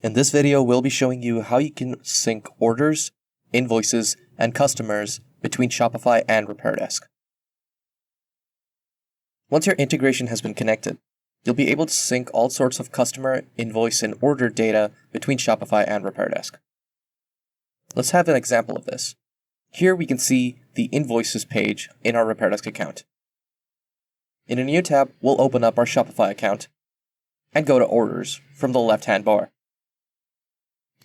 In this video, we'll be showing you how you can sync orders, invoices, and customers between Shopify and RepairDesk. Once your integration has been connected, you'll be able to sync all sorts of customer, invoice, and order data between Shopify and RepairDesk. Let's have an example of this. Here we can see the Invoices page in our RepairDesk account. In a new tab, we'll open up our Shopify account and go to Orders from the left-hand bar.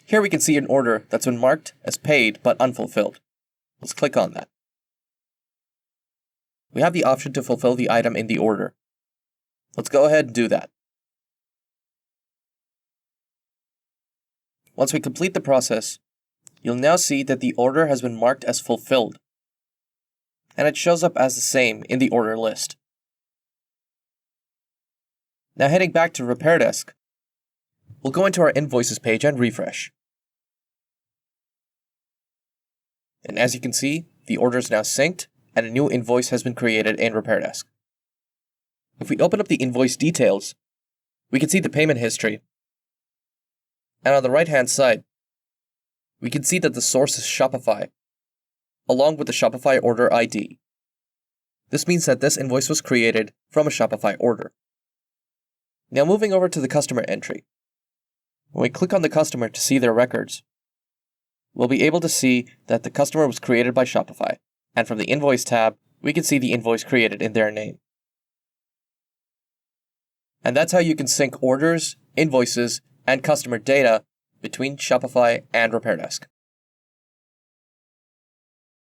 Here we can see an order that's been marked as paid but unfulfilled. Let's click on that. We have the option to fulfill the item in the order. Let's go ahead and do that. Once we complete the process, you'll now see that the order has been marked as fulfilled, and it shows up as the same in the order list. Now heading back to RepairDesk, we'll go into our Invoices page and refresh. And as you can see, the order is now synced and a new invoice has been created in RepairDesk. If we open up the invoice details, we can see the payment history. And on the right-hand side, we can see that the source is Shopify, along with the Shopify order ID. This means that this invoice was created from a Shopify order. Now moving over to the customer entry. When we click on the customer to see their records, we'll be able to see that the customer was created by Shopify, and from the Invoice tab, we can see the invoice created in their name. And that's how you can sync orders, invoices, and customer data between Shopify and RepairDesk.